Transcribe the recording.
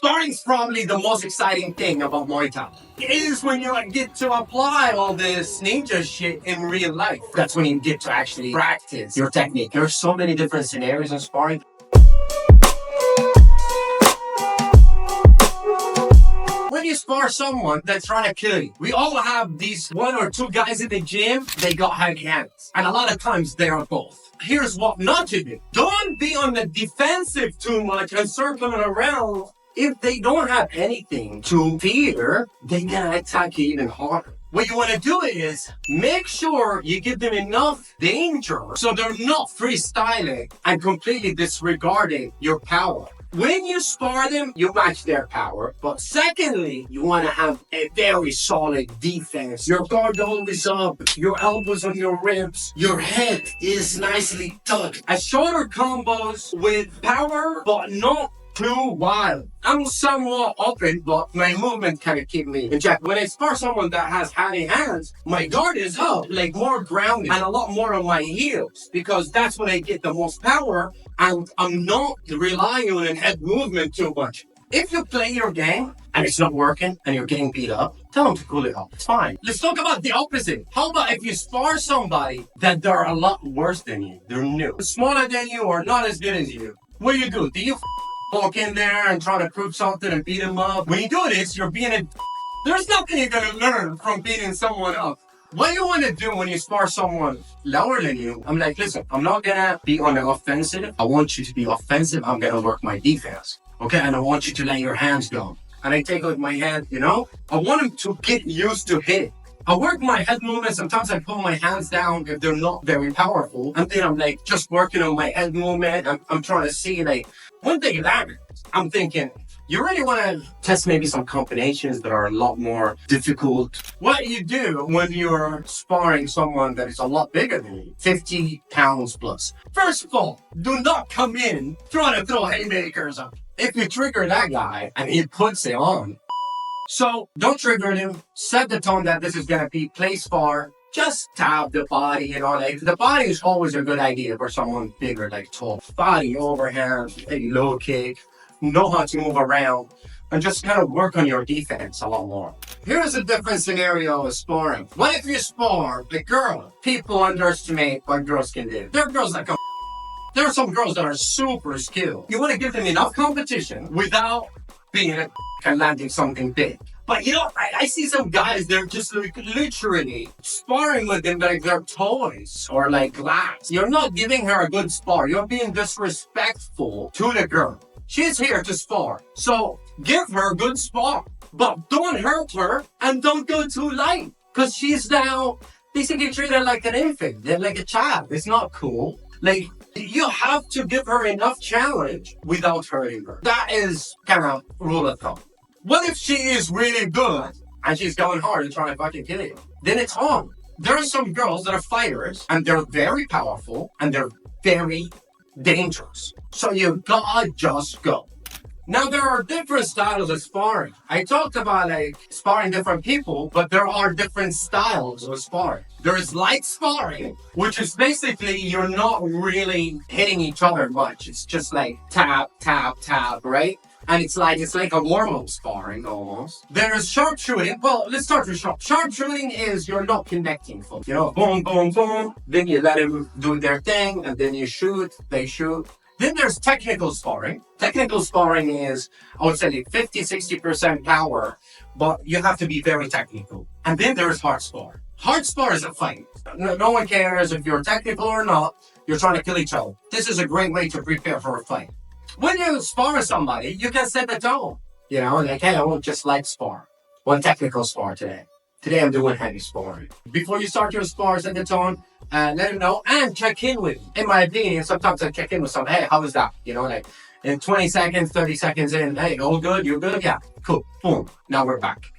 Sparring's probably the most exciting thing about Muay Thai. It is when you get to apply all this ninja shit in real life. That's when you get to actually practice your technique. There's so many different scenarios in sparring. When you spar someone that's trying to kill you, we all have these one or two guys in the gym, they got heavy hands. And a lot of times they are both. Here's what not to do. Don't be on the defensive too much and circling around. If they don't have anything to fear, they're gonna attack you even harder. What you want to do is make sure you give them enough danger so they're not freestyling and completely disregarding your power. When you spar them, you match their power. But secondly, you want to have a very solid defense. Your guard always up, your elbows on your ribs, your head is nicely tucked. A shorter combos with power, but not too wild. I'm somewhat open, but my movement kind of keep me in check. When I spar someone that has heavy hands, my guard is up, like more grounded and a lot more on my heels, because that's when I get the most power and I'm not relying on a head movement too much. If you play your game and it's not working and you're getting beat up, tell them to cool it off. It's fine. Let's talk about the opposite. How about if you spar somebody that they're a lot worse than you? They're new, smaller than you, or not as good as you. What do? Do you walk in there and try to prove something and beat them up? When you do this, you're being a... There's nothing you're going to learn from beating someone up. What you want to do when you spar someone lower than you, I'm like, listen, I'm not going to be on the offensive. I want you to be offensive. I'm going to work my defense. Okay? And I want you to let your hands go. And I take out my hand, I want them to get used to hitting. I work my head movement. Sometimes I put my hands down if they're not very powerful. And then I'm like just working on my head movement. I'm trying to see one thing that I'm thinking, you really want to test maybe some combinations that are a lot more difficult. What you do when you're sparring someone that is a lot bigger than you, 50 pounds plus. First of all, do not come in trying to throw haymakers up. If you trigger that guy and he puts it on, so don't trigger him. Set the tone that this is going to be play spar. Just tap the body, the body is always a good idea for someone bigger, like tall. Body overhand, a low kick, know how to move around, and just kind of work on your defense a lot more. Here's a different scenario of sparring. What if you spar a girl? People underestimate what girls can do. There are girls that there are some girls that are super skilled. You want to give them enough competition without being and landing something big. But I see some guys, they're just literally sparring with them like they're toys or like glass. You're not giving her a good spar. You're being disrespectful to the girl. She's here to spar. So give her a good spar. But don't hurt her and don't go too light. Because she's now basically treated like an infant. They're like a child. It's not cool. You have to give her enough challenge without hurting her. That is kind of rule of thumb. What if she is really good and she's going hard and trying to fucking kill you? Then it's on. There are some girls that are fighters and they're very powerful and they're very dangerous. So you gotta just go. Now there are different styles of sparring. I talked about sparring different people, but there are different styles of sparring. There is light sparring, which is basically you're not really hitting each other much. It's just like tap, tap, tap, right? And it's like a warm-up sparring almost. There is sharpshooting. Well, let's start with sharp. Sharpshooting is you're not connecting folks. Boom, boom, boom. Then you let them do their thing, and then you shoot, they shoot. Then there's technical sparring. Technical sparring is, I would say, 50-60% power, but you have to be very technical. And then there's hard spar. Hard spar is a fight. No one cares if you're technical or not. You're trying to kill each other. This is a great way to prepare for a fight. When you spar with somebody, you can set the tone. Hey, I won't just light spar. One technical spar today. Today I'm doing heavy sparring. Before you start your spar, set the tone, let them know, and check in with them. In my opinion, sometimes I check in with someone. Hey, how was that? In 20 seconds, 30 seconds in, hey, all good? You good? Yeah, cool. Boom. Now we're back.